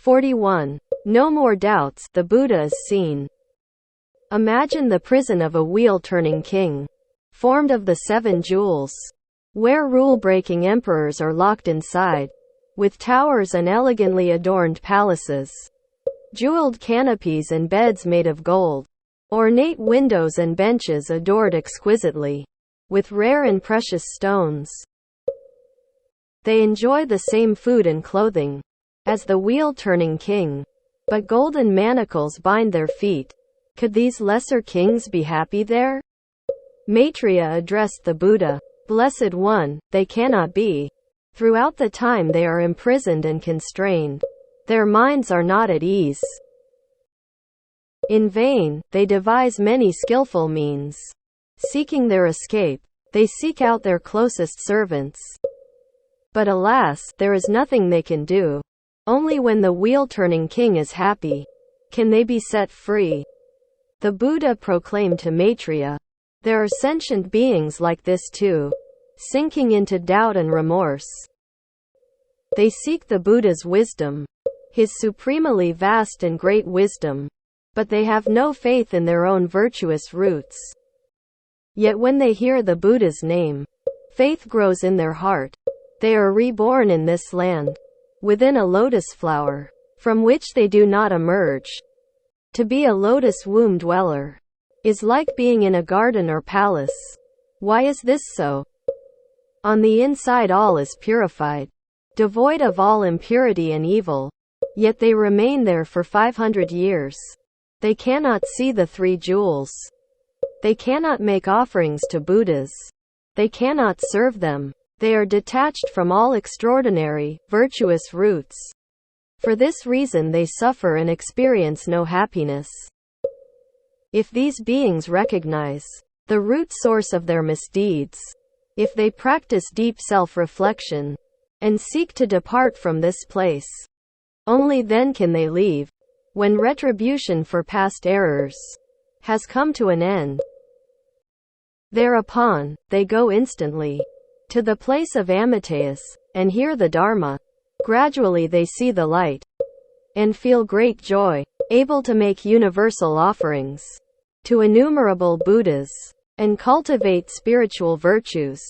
41. No more doubts, the Buddha is seen. Imagine the prison of a wheel-turning king, formed of the 7 jewels, where rule-breaking emperors are locked inside, with towers and elegantly adorned palaces, jeweled canopies and beds made of gold, ornate windows and benches adored exquisitely, with rare and precious stones. They enjoy the same food and clothing as the wheel-turning king, but golden manacles bind their feet. Could these lesser kings be happy there? Maitreya addressed the Buddha. Blessed One, they cannot be. Throughout the time they are imprisoned and constrained. Their minds are not at ease. In vain, they devise many skillful means. Seeking their escape, they seek out their closest servants. But alas, there is nothing they can do. Only when the wheel-turning king is happy can they be set free. The Buddha proclaimed to Maitreya, there are sentient beings like this too, sinking into doubt and remorse. They seek the Buddha's wisdom, his supremely vast and great wisdom, but they have no faith in their own virtuous roots. Yet when they hear the Buddha's name, faith grows in their heart. They are reborn in this land, within a lotus flower, from which they do not emerge. To be a lotus womb dweller is like being in a garden or palace. Why is this so? On the inside all is purified, devoid of all impurity and evil, yet they remain there for 500 years. They cannot see the 3 jewels. They cannot make offerings to Buddhas. They cannot serve them. They are detached from all extraordinary, virtuous roots. For this reason they suffer and experience no happiness. If these beings recognize the root source of their misdeeds, if they practice deep self-reflection, and seek to depart from this place, only then can they leave. When retribution for past errors has come to an end, thereupon, they go instantly to the place of Amitayus, and hear the Dharma. Gradually they see the light, and feel great joy, able to make universal offerings to innumerable Buddhas, and cultivate spiritual virtues.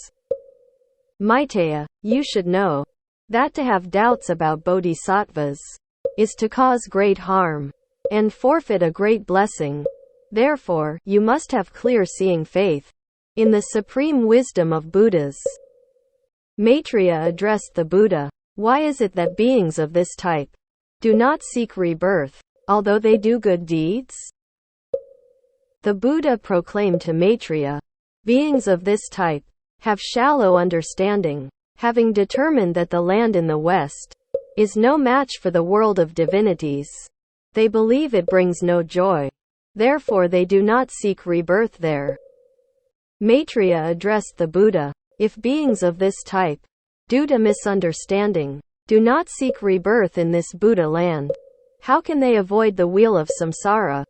Maitreya, you should know that to have doubts about bodhisattvas is to cause great harm, and forfeit a great blessing. Therefore, you must have clear-seeing faith in the supreme wisdom of Buddhas. Maitreya addressed the Buddha. Why is it that beings of this type do not seek rebirth, although they do good deeds? The Buddha proclaimed to Maitreya, beings of this type have shallow understanding, having determined that the land in the West is no match for the world of divinities. They believe it brings no joy. Therefore they do not seek rebirth there. Maitreya addressed the Buddha. If beings of this type, due to misunderstanding, do not seek rebirth in this Buddha land, how can they avoid the wheel of samsara?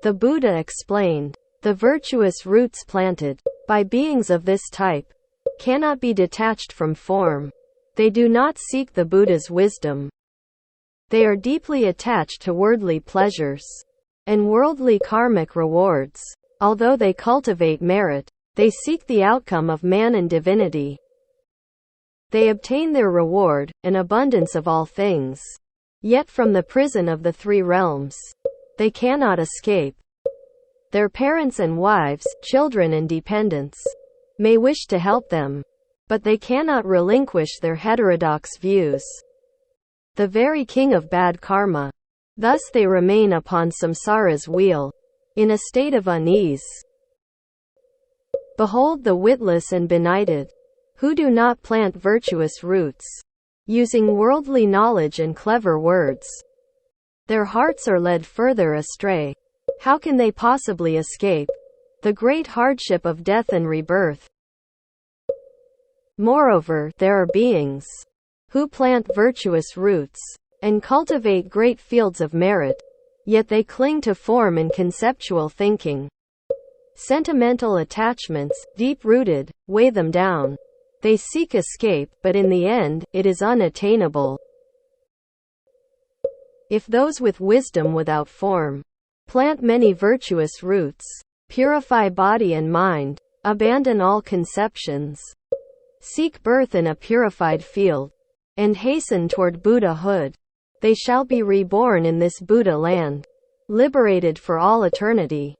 The Buddha explained, the virtuous roots planted by beings of this type cannot be detached from form. They do not seek the Buddha's wisdom. They are deeply attached to worldly pleasures and worldly karmic rewards. Although they cultivate merit, they seek the outcome of man and divinity. They obtain their reward, an abundance of all things. Yet from the prison of the 3 realms, they cannot escape. Their parents and wives, children and dependents may wish to help them, but they cannot relinquish their heterodox views. The very king of bad karma. Thus they remain upon samsara's wheel, in a state of unease. Behold the witless and benighted, who do not plant virtuous roots, using worldly knowledge and clever words. Their hearts are led further astray. How can they possibly escape the great hardship of death and rebirth? Moreover, there are beings who plant virtuous roots and cultivate great fields of merit, yet they cling to form and conceptual thinking. Sentimental attachments, deep-rooted, weigh them down. They seek escape, but in the end, it is unattainable. If those with wisdom without form plant many virtuous roots, purify body and mind, abandon all conceptions, seek birth in a purified field, and hasten toward Buddhahood, they shall be reborn in this Buddha land, liberated for all eternity.